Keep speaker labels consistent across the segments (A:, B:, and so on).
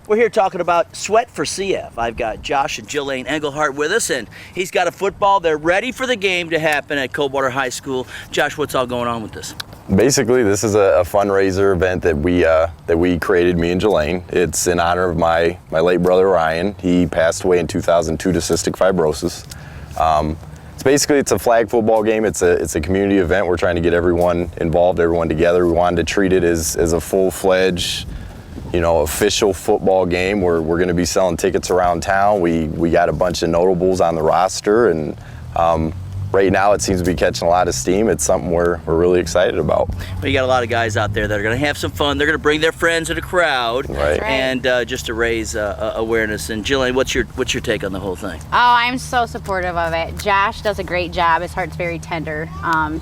A: We're here talking about Sweat for CF. I've got Josh and Jillian Engelhardt with us, and he's got a football. They're ready for the game to happen at Coldwater High School. Josh, what's all going on with this?
B: Basically, this is a fundraiser event that we created, me and Jillian. It's in honor of my late brother Ryan. He passed away in 2002 to cystic fibrosis. It's a flag football game. It's a community event. We're trying to get everyone involved, everyone together. We wanted to treat it as a full-fledged, official football game. We're going to be selling tickets around town. We got a bunch of notables on the roster, and right now it seems to be catching a lot of steam. It's something we're really excited about.
A: Well, you got a lot of guys out there that are going to have some fun. They're going to bring their friends in a crowd,
B: right.
A: And just to raise awareness. And Jillian, what's your take on the whole thing?
C: Oh, I'm so supportive of it. Josh does a great job. His heart's very tender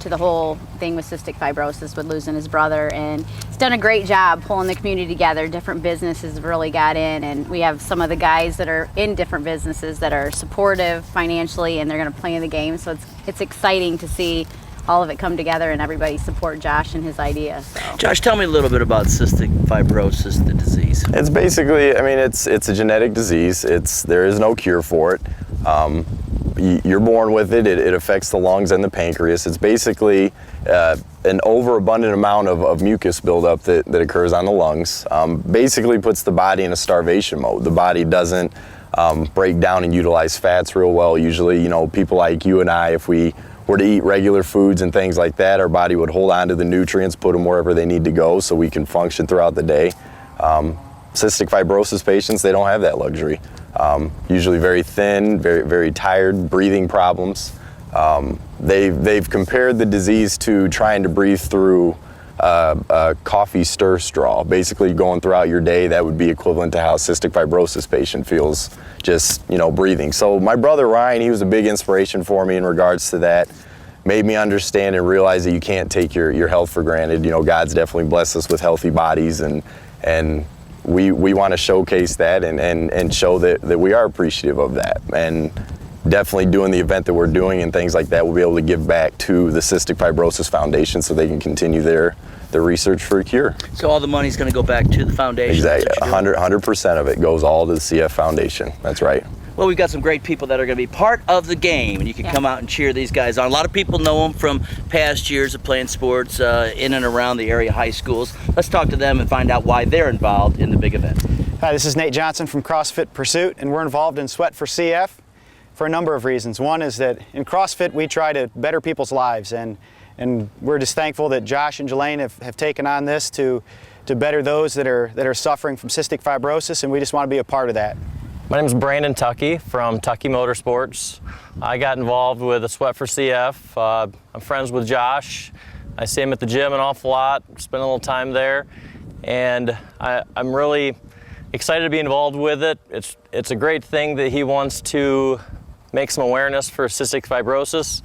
C: to the whole thing with cystic fibrosis, with losing his brother, and he's done a great job pulling the community together. Different businesses really got in, and we have some of the guys that are in different businesses that are supportive financially, and they're going to play in the game. So it's exciting to see all of it come together and everybody support Josh and his idea. So.
A: Josh, tell me a little bit about cystic fibrosis, the disease.
B: It's basically, it's a genetic disease. There is no cure for it. You're born with it. It affects the lungs and the pancreas. It's basically an overabundant amount of mucus buildup that occurs on the lungs. Basically puts the body in a starvation mode. The body doesn't break down and utilize fats real well. Usually, people like you and I, if we were to eat regular foods and things like that, our body would hold on to the nutrients, put them wherever they need to go so we can function throughout the day. Cystic fibrosis patients, they don't have that luxury. Usually very thin, very, very tired, breathing problems. They've compared the disease to trying to breathe through a coffee stir straw. Basically going throughout your day, that would be equivalent to how a cystic fibrosis patient feels just, breathing. So my brother Ryan, he was a big inspiration for me in regards to that. Made me understand and realize that you can't take your health for granted. God's definitely blessed us with healthy bodies, and we want to showcase that and show that we are appreciative of that. And definitely doing the event that we're doing and things like that, we'll be able to give back to the Cystic Fibrosis Foundation so they can continue their research for a cure.
A: So all the money's going to go back to the foundation?
B: Exactly. 100% of it goes all to the CF Foundation. That's right.
A: Well, we've got some great people that are going to be part of the game, and you can come out and cheer these guys on. A lot of people know them from past years of playing sports in and around the area high schools. Let's talk to them and find out why they're involved in the big event.
D: Hi, this is Nate Johnson from CrossFit Pursuit, and we're involved in Sweat for CF for a number of reasons. One is that in CrossFit we try to better people's lives, and we're just thankful that Josh and Jillian have taken on this to better those that are suffering from cystic fibrosis, and we just want to be a part of that.
E: My name is Brandon Tuckey from Tuckey Motorsports. I got involved with the Sweat for CF. I'm friends with Josh. I see him at the gym an awful lot, spend a little time there, and I'm really excited to be involved with it. It's a great thing that he wants to make some awareness for cystic fibrosis.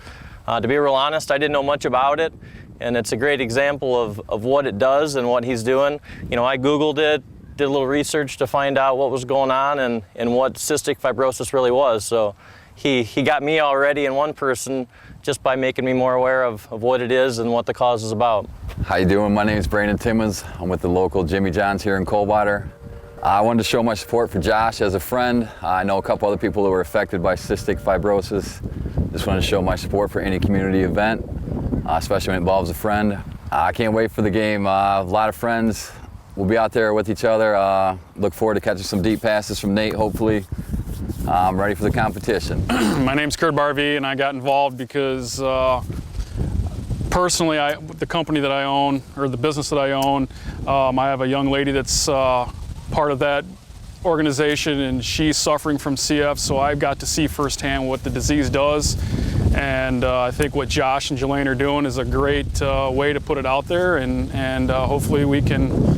E: To be real honest, I didn't know much about it, and it's a great example of what it does and what he's doing. I Googled it, did a little research to find out what was going on and what cystic fibrosis really was. So he got me already in one person just by making me more aware of what it is and what the cause is about.
F: How you doing? My name is Brandon Timmons. I'm with the local Jimmy John's here in Coldwater. I wanted to show my support for Josh as a friend. I know a couple other people who were affected by cystic fibrosis. Just wanted to show my support for any community event, especially when it involves a friend. I can't wait for the game. A lot of friends. We'll be out there with each other. Look forward to catching some deep passes from Nate, hopefully. I'm ready for the competition.
G: My name's Kurt Barvey, and I got involved because personally, the company that I own, or the business that I own, I have a young lady that's part of that organization, and she's suffering from CF, so I've got to see firsthand what the disease does. And I think what Josh and Jillian are doing is a great way to put it out there, and hopefully we can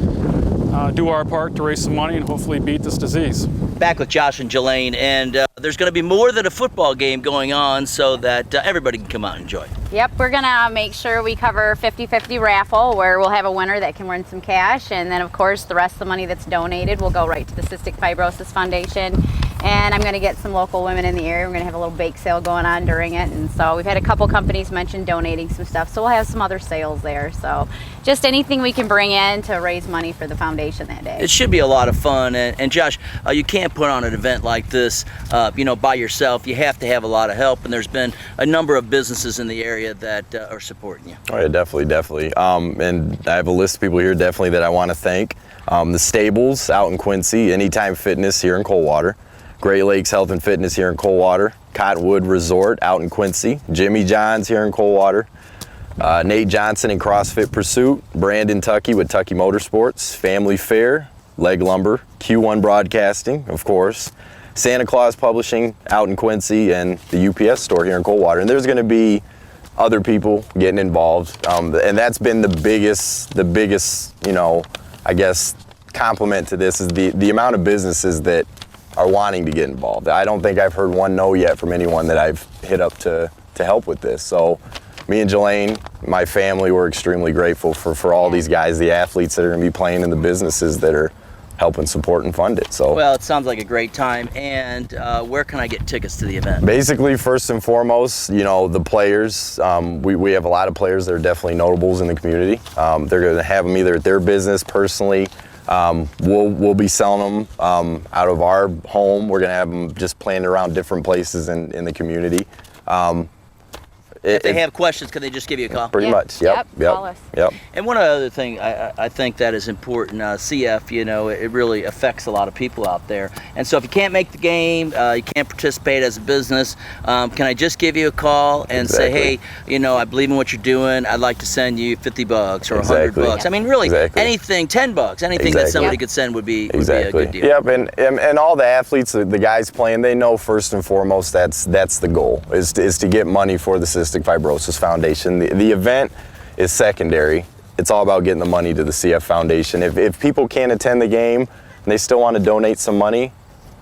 G: do our part to raise some money and hopefully beat this disease.
A: Back with Josh and Jillian, and there's going to be more than a football game going on so that everybody can come out and enjoy.
C: Yep, we're going to make sure we cover 50-50 raffle where we'll have a winner that can win some cash, and then of course the rest of the money that's donated will go right to the Cystic Fibrosis Foundation. And I'm going to get some local women in the area. We're going to have a little bake sale going on during it. And so we've had a couple companies mention donating some stuff. So we'll have some other sales there. So just anything we can bring in to raise money for the foundation that day.
A: It should be a lot of fun. And Josh, you can't put on an event like this, by yourself. You have to have a lot of help. And there's been a number of businesses in the area that are supporting you.
B: Oh yeah, definitely. And I have a list of people here definitely that I want to thank. The Stables out in Quincy, Anytime Fitness here in Coldwater, Great Lakes Health and Fitness here in Coldwater, Cottonwood Resort out in Quincy, Jimmy John's here in Coldwater, Nate Johnson and CrossFit Pursuit, Brandon Tucky with Tucky Motorsports, Family Fair, Leg Lumber, Q1 Broadcasting, of course, Santa Claus Publishing out in Quincy, and the UPS store here in Coldwater. And there's going to be other people getting involved, and that's been the biggest, I guess, compliment to this is the amount of businesses that are wanting to get involved. I don't think I've heard one no yet from anyone that I've hit up to help with this. So me and Jelaine, my family, we're extremely grateful for all these guys, the athletes that are going to be playing in the businesses that are helping support and fund it. So
A: Well, it sounds like a great time. And where can I get tickets to the event?
B: basically, first and foremost, the players, we have a lot of players that are definitely notables in the community. They're going to have them either at their business personally. We'll be selling them out of our home. We're going to have them just playing around different places in the community.
A: If they have questions, can they just give you a call?
B: Pretty
C: Yeah.
B: much. Yep.
C: Call us.
B: Yep.
A: And one other thing I think that is important, CF, it really affects a lot of people out there. And so if you can't make the game, you can't participate as a business, can I just give you a call and say, hey, I believe in what you're doing. I'd like to send you $50 or
B: Exactly.
A: $100. I mean, really,
B: Exactly.
A: anything, $10, anything that
B: Exactly.
A: somebody
C: Yep.
A: could send would be a
B: Exactly.
A: good deal.
B: Yep, and all the athletes, the guys playing, they know first and foremost that's the goal is to get money for the Cystic Fibrosis Foundation. The event is secondary. It's all about getting the money to the CF Foundation. If people can't attend the game and they still want to donate some money,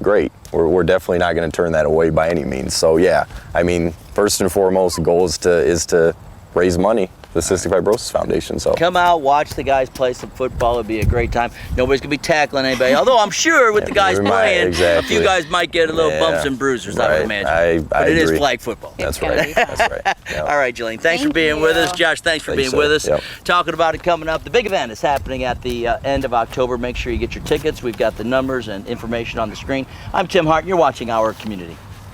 B: great. We're definitely not going to turn that away by any means. So yeah, I mean, first and foremost, the goal is to raise money. The Cystic Fibrosis Foundation. So
A: Come out, watch the guys play some football. It'd be a great time. Nobody's gonna be tackling anybody. Although I'm sure with the guys
B: we might,
A: playing,
B: exactly.
A: a few guys might get a little
B: Yeah.
A: bumps and bruisers, I would
B: Right.
A: imagine.
B: I
A: But it is
B: agree.
A: flag football.
B: that's
C: It's gonna
B: right.
C: be fun.
B: That's right. Yep.
A: All right, Jelaine, thanks for
C: Thank
A: being with
C: you.
A: us. Josh, thanks for
B: Thanks,
A: being with
B: sir.
A: us.
B: Yep.
A: Talking about it coming up. The big event is happening at the end of October. Make sure you get your tickets. We've got the numbers and information on the screen. I'm Tim Hart, and you're watching Our Community.